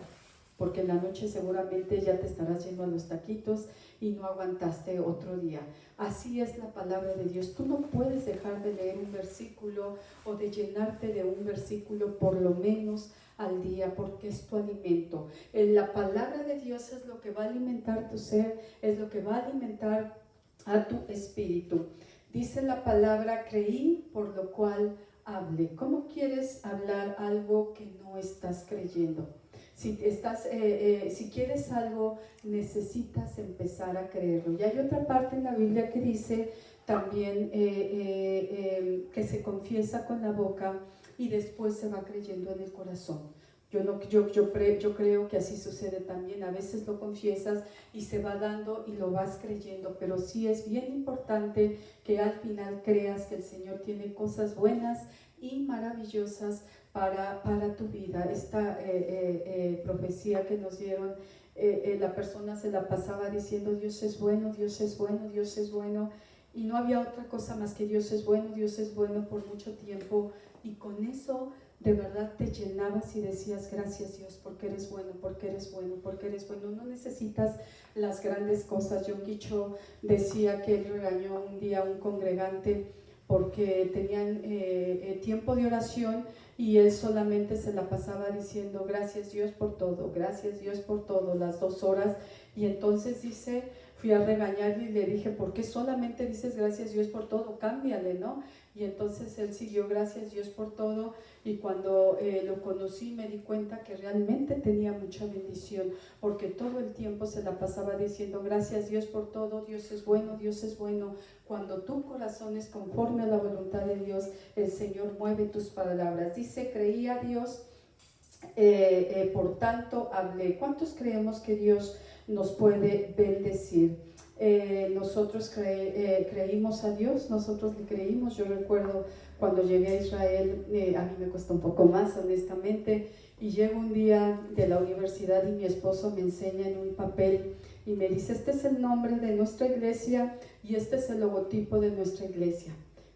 porque en la noche seguramente ya te estarás yendo a los taquitos y no aguantaste otro día. Así es la palabra de Dios. Tú no puedes dejar de leer un versículo o de llenarte de un versículo por lo menos al día, porque es tu alimento. La palabra de Dios es lo que va a alimentar tu ser, es lo que va a alimentar a tu espíritu. Dice la palabra, creí, por lo cual hablé. ¿Cómo quieres hablar algo que no estás creyendo? Si quieres algo, necesitas empezar a creerlo. Y hay otra parte en la Biblia que dice también que se confiesa con la boca y después se va creyendo en el corazón. Yo creo que así sucede también. A veces lo confiesas y se va dando y lo vas creyendo, pero sí es bien importante que al final creas que el Señor tiene cosas buenas y maravillosas para tu vida. Esta profecía que nos dieron, la persona se la pasaba diciendo Dios es bueno, Dios es bueno, Dios es bueno, y no había otra cosa más que Dios es bueno por mucho tiempo, y con eso de verdad te llenabas y decías gracias Dios porque eres bueno, porque eres bueno, porque eres bueno. No necesitas las grandes cosas. John Guicho decía que él regañó un día a un congregante porque tenían tiempo de oración y él solamente se la pasaba diciendo gracias Dios por todo, gracias Dios por todo, las 2 horas. Y entonces dice, fui a regañarle y le dije, ¿por qué solamente dices gracias Dios por todo? Cámbiale, ¿no? Y entonces él siguió gracias Dios por todo, y cuando lo conocí me di cuenta que realmente tenía mucha bendición, porque todo el tiempo se la pasaba diciendo gracias Dios por todo, Dios es bueno, Dios es bueno. Cuando tu corazón es conforme a la voluntad de Dios, el Señor mueve tus palabras. Dice, creí a Dios, por tanto hablé. ¿Cuántos creemos que Dios nos puede bendecir? Nosotros creímos a Dios, nosotros le creímos. Yo recuerdo cuando llegué a Israel, a mí me costó un poco más, honestamente, y llego un día de la universidad y mi esposo me enseña en un papel y me dice, este es el nombre de nuestra iglesia y este es el logotipo de nuestra iglesia.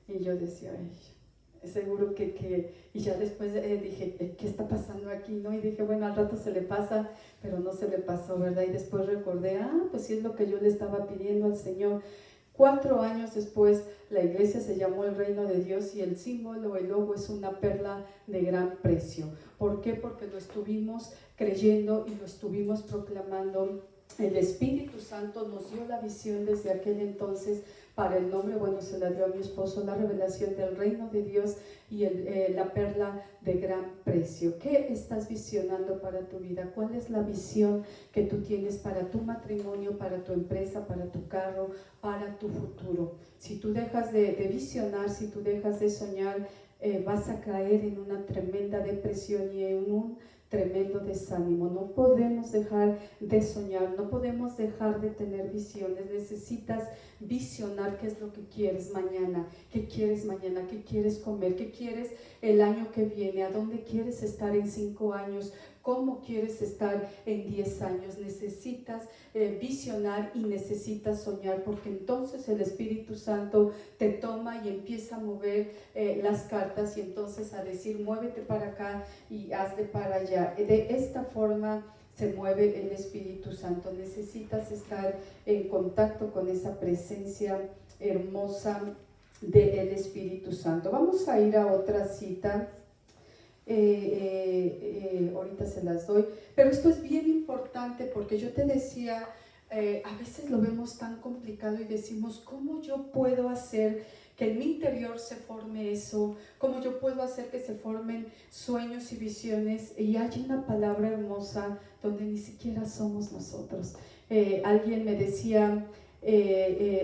Y yo decía, ay, seguro y ya después dije, ¿qué está pasando aquí? ¿No? Y dije, bueno, al rato se le pasa, pero no se le pasó, ¿verdad? Y después recordé, pues sí es lo que yo le estaba pidiendo al Señor. 4 años después, la iglesia se llamó el Reino de Dios y el símbolo, el logo, es una perla de gran precio. ¿Por qué? Porque lo estuvimos creyendo y lo estuvimos proclamando. El Espíritu Santo nos dio la visión desde aquel entonces para el nombre, bueno, se la dio a mi esposo, la revelación del reino de Dios y la perla de gran precio. ¿Qué estás visionando para tu vida? ¿Cuál es la visión que tú tienes para tu matrimonio, para tu empresa, para tu carro, para tu futuro? Si tú dejas de visionar, si tú dejas de soñar, vas a caer en una tremenda depresión y en un tremendo desánimo. No podemos dejar de soñar, no podemos dejar de tener visiones. Necesitas visionar qué es lo que quieres mañana, qué quieres comer, qué quieres el año que viene, a dónde quieres estar en 5 años, cómo quieres estar en 10 años. Necesitas visionar y necesitas soñar, porque entonces el Espíritu Santo te toma y empieza a mover las cartas y entonces a decir muévete para acá y hazle para allá. De esta forma se mueve el Espíritu Santo. Necesitas estar en contacto con esa presencia hermosa del Espíritu Santo. Vamos a ir a otra cita. Ahorita se las doy, pero esto es bien importante porque yo te decía, a veces lo vemos tan complicado y decimos, ¿cómo yo puedo hacer que en mi interior se forme eso? ¿Cómo yo puedo hacer que se formen sueños y visiones? Y hay una palabra hermosa donde ni siquiera somos nosotros. Alguien me decía,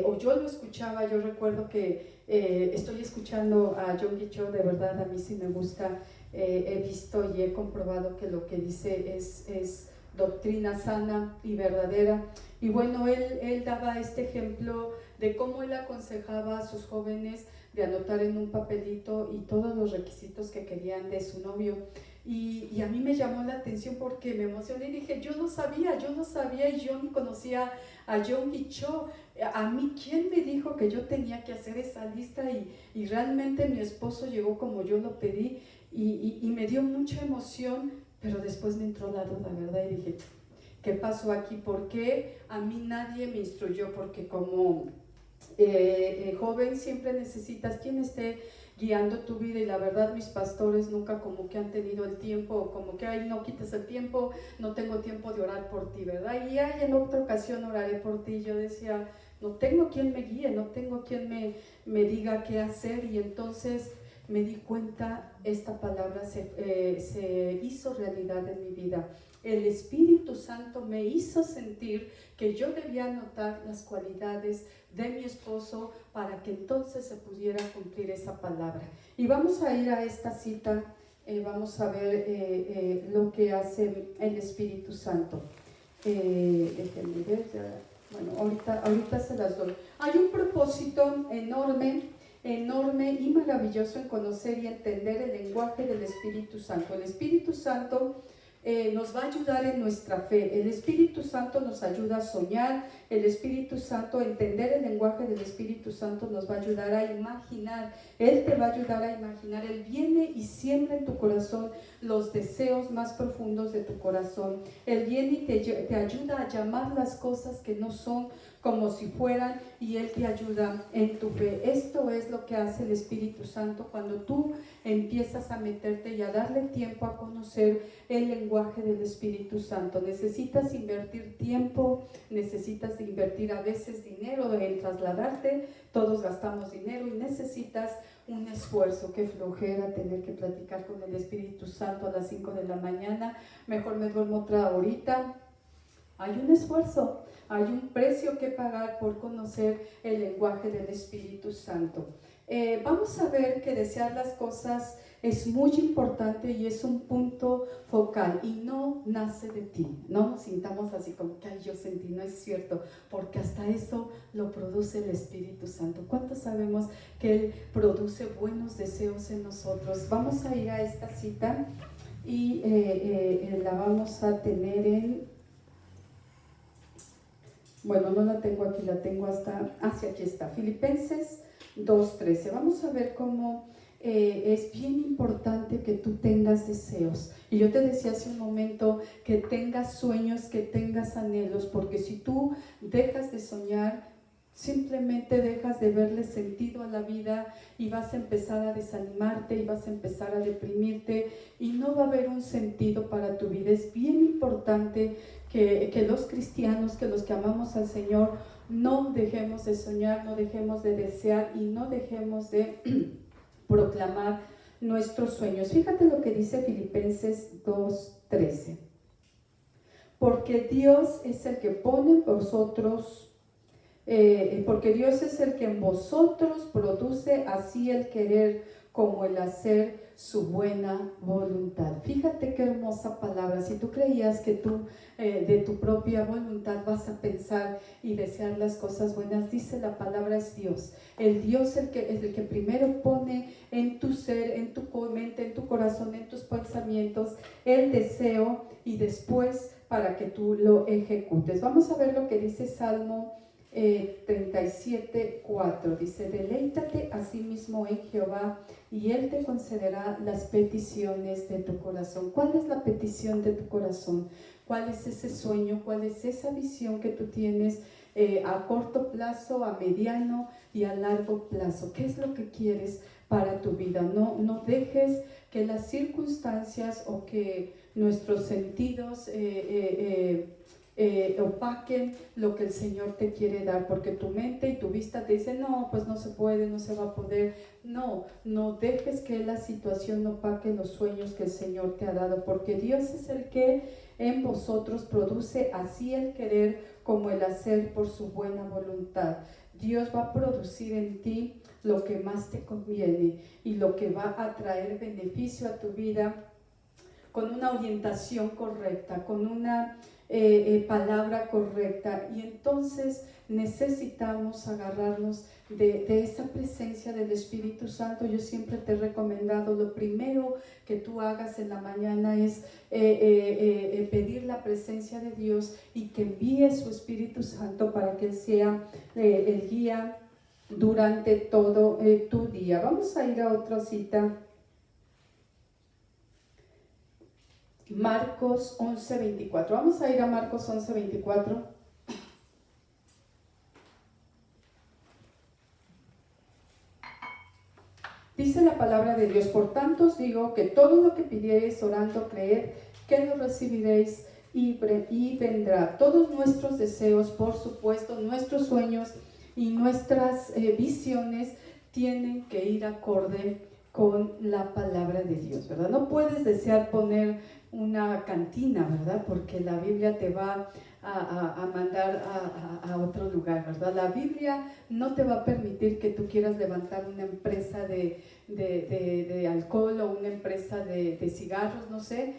o yo lo escuchaba, yo recuerdo que estoy escuchando a John Guichot, de verdad a mí sí me gusta, he visto y he comprobado que lo que dice es doctrina sana y verdadera. Y bueno, él daba este ejemplo de cómo él aconsejaba a sus jóvenes de anotar en un papelito y todos los requisitos que querían de su novio. Y a mí me llamó la atención porque me emocioné y dije, yo no sabía y yo ni conocía a John Guichot. A mí, ¿quién me dijo que yo tenía que hacer esa lista? Y realmente mi esposo llegó como yo lo pedí y me dio mucha emoción, pero después me entró la duda, ¿verdad? Y dije, ¿qué pasó aquí? ¿Por qué a mí nadie me instruyó? Porque como joven siempre necesitas quien esté guiando tu vida, y la verdad mis pastores nunca como que han tenido el tiempo, como que ay, no quites el tiempo, no tengo tiempo de orar por ti, ¿verdad? Y ay, en otra ocasión oraré por ti. Yo decía, no tengo quien me guíe, no tengo quien me diga qué hacer. Y entonces me di cuenta, esta palabra se hizo realidad en mi vida. El Espíritu Santo me hizo sentir que yo debía anotar las cualidades de mi esposo para que entonces se pudiera cumplir esa palabra. Y vamos a ir a esta cita, vamos a ver lo que hace el Espíritu Santo. Déjenme ver, bueno, ahorita se las doy. Hay un propósito enorme y maravilloso en conocer y entender el lenguaje del Espíritu Santo. El Espíritu Santo nos va a ayudar en nuestra fe. El Espíritu Santo nos ayuda a soñar. El Espíritu Santo, entender el lenguaje del Espíritu Santo nos va a ayudar a imaginar. Él te va a ayudar a imaginar. Él viene y siembra en tu corazón los deseos más profundos de tu corazón. Él viene y te ayuda a llamar las cosas que no son como si fueran, y Él te ayuda en tu fe. Esto es lo que hace el Espíritu Santo cuando tú empiezas a meterte y a darle tiempo a conocer el lenguaje del Espíritu Santo. Necesitas invertir tiempo, necesitas invertir a veces dinero en trasladarte. Todos gastamos dinero y necesitas un esfuerzo. Qué flojera tener que platicar con el Espíritu Santo a las 5 de la mañana. Mejor me duermo otra horita. Hay un esfuerzo, hay un precio que pagar por conocer el lenguaje del Espíritu Santo. Vamos a ver que desear las cosas es muy importante y es un punto focal, y no nace de ti. No nos sintamos así como que ay, yo sentí, no es cierto, porque hasta eso lo produce el Espíritu Santo. ¿Cuántos sabemos que Él produce buenos deseos en nosotros? Vamos a ir a esta cita y la vamos a tener en... Bueno, no la tengo aquí, la tengo hacia aquí está, Filipenses 2:13. Vamos a ver cómo es bien importante que tú tengas deseos. Y yo te decía hace un momento que tengas sueños, que tengas anhelos, porque si tú dejas de soñar, simplemente dejas de verle sentido a la vida y vas a empezar a desanimarte y vas a empezar a deprimirte y no va a haber un sentido para tu vida. Es bien importante que los cristianos, que los que amamos al Señor, no dejemos de soñar, no dejemos de desear y no dejemos de proclamar nuestros sueños. Fíjate lo que dice Filipenses 2:13. Porque Dios es el que pone en vosotros, porque Dios es el que en vosotros produce así el querer como el hacer su buena voluntad. Fíjate qué hermosa palabra. Si tú creías que tú de tu propia voluntad vas a pensar y desear las cosas buenas, dice la palabra es Dios. El Dios es el que primero pone en tu ser, en tu mente, en tu corazón, en tus pensamientos el deseo, y después para que tú lo ejecutes. Vamos a ver lo que dice Salmo 37:4. Dice: deleítate a sí mismo en Jehová y Él te concederá las peticiones de tu corazón. ¿Cuál es la petición de tu corazón? ¿Cuál es ese sueño? ¿Cuál es esa visión que tú tienes a corto plazo, a mediano y a largo plazo? ¿Qué es lo que quieres para tu vida? No dejes que las circunstancias o que nuestros sentidos opaquen lo que el Señor te quiere dar, porque tu mente y tu vista te dicen no, pues no se puede, no se va a poder. No dejes que la situación opaque los sueños que el Señor te ha dado, porque Dios es el que en vosotros produce así el querer como el hacer por su buena voluntad. Dios va a producir en ti lo que más te conviene y lo que va a traer beneficio a tu vida con una orientación correcta, con una palabra correcta. Y entonces necesitamos agarrarnos de esa presencia del Espíritu Santo. Yo siempre te he recomendado, lo primero que tú hagas en la mañana es pedir la presencia de Dios y que envíe su Espíritu Santo para que Él sea el guía durante todo tu día. Vamos a ir a otra cita. Marcos 11:24. Vamos a ir a Marcos 11:24. Dice la palabra de Dios: por tanto os digo que todo lo que pidiereis orando, creed que lo recibiréis y vendrá. Todos nuestros deseos, por supuesto, nuestros sueños y nuestras visiones tienen que ir acorde con la palabra de Dios, ¿verdad? No puedes desear poner una cantina, ¿verdad? Porque la Biblia te va a mandar a otro lugar, ¿verdad? La Biblia no te va a permitir que tú quieras levantar una empresa de alcohol o una empresa de cigarros, no sé.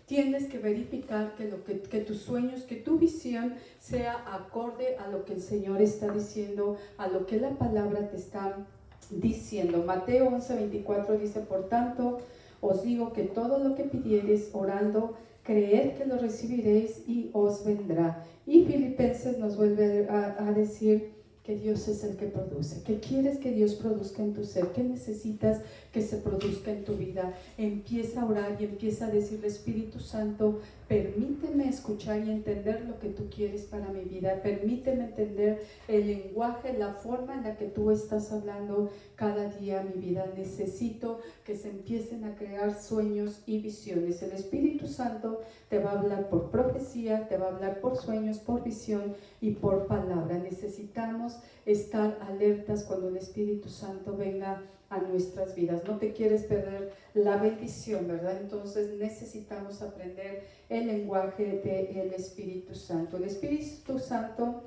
Tienes que verificar que tus sueños, que tu visión sea acorde a lo que el Señor está diciendo, a lo que la palabra te está diciendo. Mateo 11:24 dice: por tanto, os digo que todo lo que pidiereis orando, creed que lo recibiréis y os vendrá. Y Filipenses nos vuelve a decir que Dios es el que produce. ¿Qué quieres que Dios produzca en tu ser? ¿Qué necesitas que se produzca en tu vida? Empieza a orar y empieza a decirle: Espíritu Santo, permíteme escuchar y entender lo que tú quieres para mi vida. Permíteme entender el lenguaje, la forma en la que tú estás hablando cada día a mi vida. Necesito que se empiecen a crear sueños y visiones. El Espíritu Santo te va a hablar por profecía, te va a hablar por sueños, por visión y por palabra. Necesitamos estar alertas cuando el Espíritu Santo venga a nuestras vidas. No te quieres perder la bendición, ¿verdad? Entonces necesitamos aprender el lenguaje del Espíritu Santo. El Espíritu Santo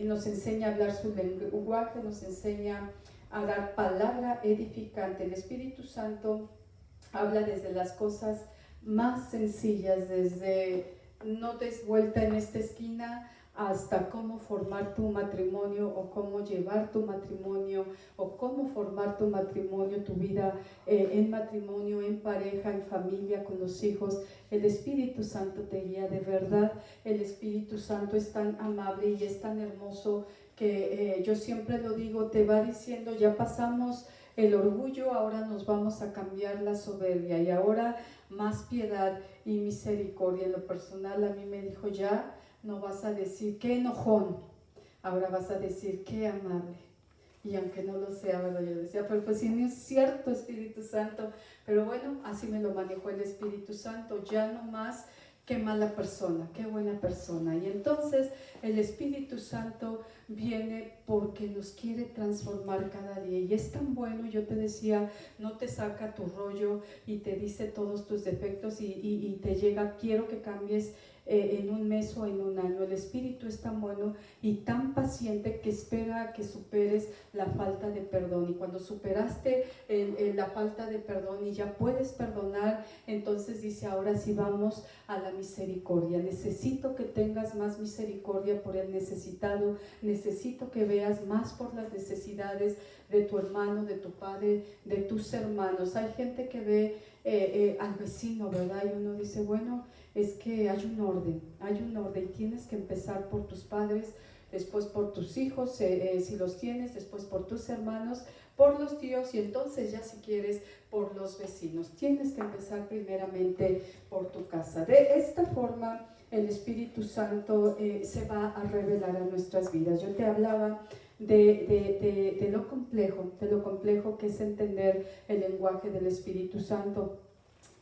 nos enseña a hablar su lenguaje, nos enseña a dar palabra edificante. El Espíritu Santo habla desde las cosas más sencillas, desde no des vuelta en esta esquina, hasta cómo formar tu matrimonio o cómo llevar tu matrimonio o cómo formar tu matrimonio, tu vida en matrimonio, en pareja, en familia, con los hijos. El Espíritu Santo te guía de verdad. El Espíritu Santo es tan amable y es tan hermoso que yo siempre lo digo, te va diciendo: ya pasamos el orgullo, ahora nos vamos a cambiar la soberbia y ahora más piedad y misericordia. En lo personal, a mí me dijo: ya no vas a decir qué enojón, ahora vas a decir qué amable. Y aunque no lo sea, ¿verdad? Yo decía, pero pues sí, no es cierto, Espíritu Santo. Pero bueno, así me lo manejó el Espíritu Santo. Ya no más qué mala persona, qué buena persona. Y entonces el Espíritu Santo viene porque nos quiere transformar cada día. Y es tan bueno, yo te decía, no te saca tu rollo y te dice todos tus defectos y te llega: quiero que cambies en un mes o en un año. El Espíritu es tan bueno y tan paciente que espera a que superes la falta de perdón. Y cuando superaste la falta de perdón y ya puedes perdonar, entonces dice: ahora sí vamos a la misericordia. Necesito que tengas más misericordia por el necesitado. Necesito que veas más por las necesidades de tu hermano, de tu padre, de tus hermanos. Hay gente que ve al vecino, ¿verdad? Y uno dice: bueno, es que hay un orden, y tienes que empezar por tus padres, después por tus hijos, si los tienes, después por tus hermanos, por los tíos y entonces ya si quieres por los vecinos. Tienes que empezar primeramente por tu casa. De esta forma el Espíritu Santo se va a revelar a nuestras vidas. Yo te hablaba de lo complejo que es entender el lenguaje del Espíritu Santo.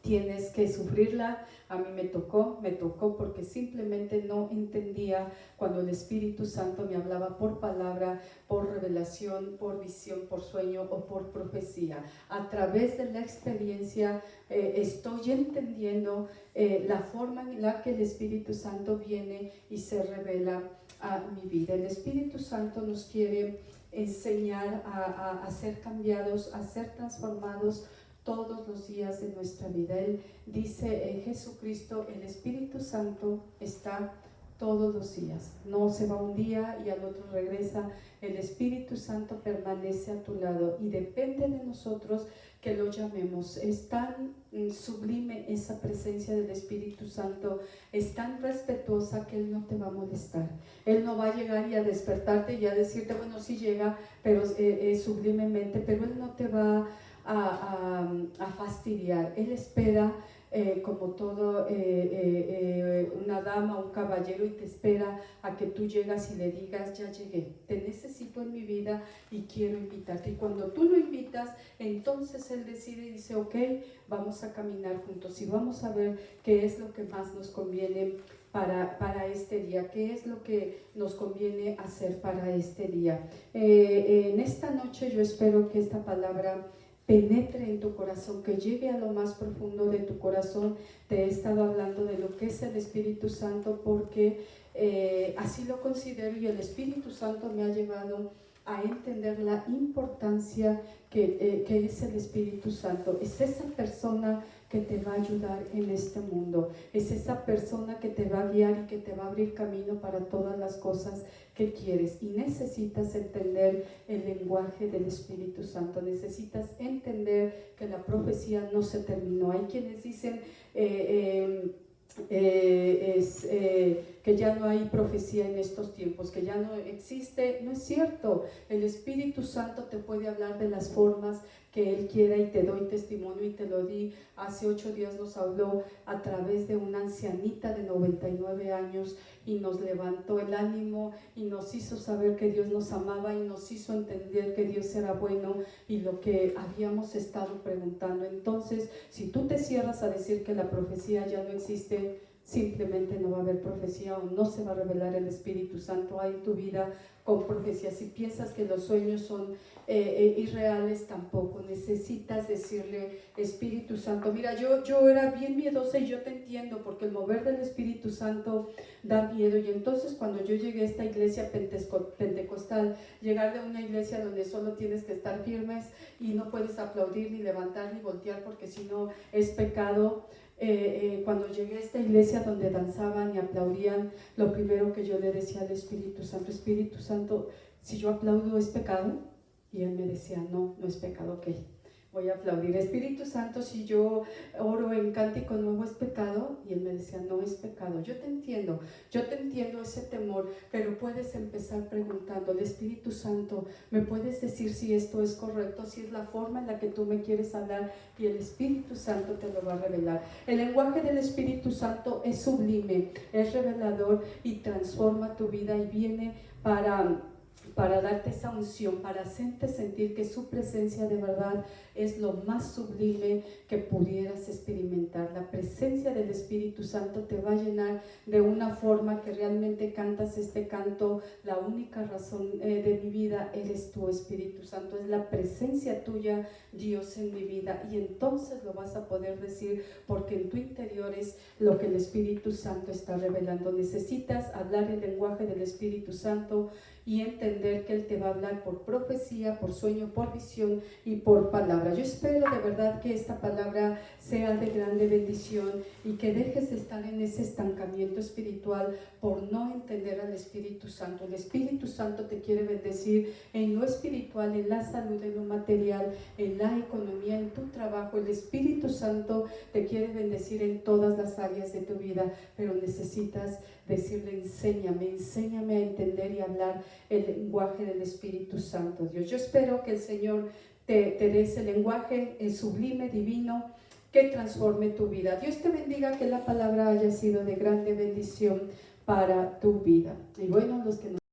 Tienes que sufrirla. A mí me tocó porque simplemente no entendía cuando el Espíritu Santo me hablaba por palabra, por revelación, por visión, por sueño o por profecía. A través de la experiencia estoy entendiendo la forma en la que el Espíritu Santo viene y se revela a mi vida. El Espíritu Santo nos quiere enseñar a ser cambiados, a ser transformados todos los días de nuestra vida. Él dice, Jesucristo, el Espíritu Santo está todos los días, no se va un día y al otro regresa. El Espíritu Santo permanece a tu lado y depende de nosotros que lo llamemos. Es tan sublime esa presencia del Espíritu Santo, es tan respetuosa que Él no te va a molestar. Él no va a llegar y a despertarte y a decirte, bueno, sí llega, pero sublimemente, pero Él no te va a fastidiar. Él espera como todo una dama, un caballero, y te espera a que tú llegas y le digas, ya llegué, te necesito en mi vida y quiero invitarte. Y cuando tú lo invitas, entonces Él decide y dice, ok, vamos a caminar juntos y vamos a ver qué es lo que más nos conviene para este día, qué es lo que nos conviene hacer para este día. En esta noche yo espero que esta palabra penetre en tu corazón, que llegue a lo más profundo de tu corazón. Te he estado hablando de lo que es el Espíritu Santo porque así lo considero, y el Espíritu Santo me ha llevado a entender la importancia que es el Espíritu Santo. Es esa persona que te va a ayudar en este mundo, es esa persona que te va a guiar y que te va a abrir camino para todas las cosas que quieres. Y necesitas entender el lenguaje del Espíritu Santo, necesitas entender que la profecía no se terminó. Hay quienes dicen que ya no hay profecía en estos tiempos, que ya no existe. No es cierto. El Espíritu Santo te puede hablar de las formas que Él quiera, y te doy testimonio y te lo di. Hace 8 días nos habló a través de una ancianita de 99 años y nos levantó el ánimo y nos hizo saber que Dios nos amaba y nos hizo entender que Dios era bueno y lo que habíamos estado preguntando. Entonces, si tú te cierras a decir que la profecía ya no existe, simplemente no va a haber profecía o no se va a revelar el Espíritu Santo en tu vida con profecía. Si piensas que los sueños son irreales, tampoco. Necesitas decirle, Espíritu Santo, mira, yo era bien miedosa y yo te entiendo, porque el mover del Espíritu Santo da miedo. Y entonces cuando yo llegué a esta iglesia pentecostal, llegar de una iglesia donde solo tienes que estar firmes y no puedes aplaudir, ni levantar, ni voltear, porque si no es pecado. Cuando llegué a esta iglesia donde danzaban y aplaudían, lo primero que yo le decía al Espíritu Santo, si yo aplaudo, ¿es pecado? Y Él me decía, no, no es pecado, ok, voy a aplaudir. Espíritu Santo, si yo oro en cántico nuevo, ¿es pecado? Y Él me decía, no es pecado. Yo te entiendo ese temor, pero puedes empezar preguntando, Espíritu Santo, ¿me puedes decir si esto es correcto, si es la forma en la que tú me quieres hablar? Y el Espíritu Santo te lo va a revelar. El lenguaje del Espíritu Santo es sublime, es revelador y transforma tu vida, y viene para darte esa unción, para hacerte sentir que su presencia de verdad es lo más sublime que pudieras experimentar. La presencia del Espíritu Santo te va a llenar de una forma que realmente cantas este canto, la única razón de mi vida eres tú, Espíritu Santo, es la presencia tuya, Dios, en mi vida. Y entonces lo vas a poder decir, porque en tu interior es lo que el Espíritu Santo está revelando. Necesitas hablar el lenguaje del Espíritu Santo y entender que Él te va a hablar por profecía, por sueño, por visión y por palabra. Yo espero de verdad que esta palabra sea de grande bendición y que dejes de estar en ese estancamiento espiritual por no entender al Espíritu Santo. El Espíritu Santo te quiere bendecir en lo espiritual, en la salud, en lo material, en la economía, en tu trabajo. El Espíritu Santo te quiere bendecir en todas las áreas de tu vida, pero necesitas decirle, enséñame a entender y hablar el lenguaje del Espíritu Santo, Dios. Yo espero que el Señor te dé ese lenguaje sublime, divino, que transforme tu vida. Dios te bendiga, que la palabra haya sido de grande bendición para tu vida. Y bueno, los que nos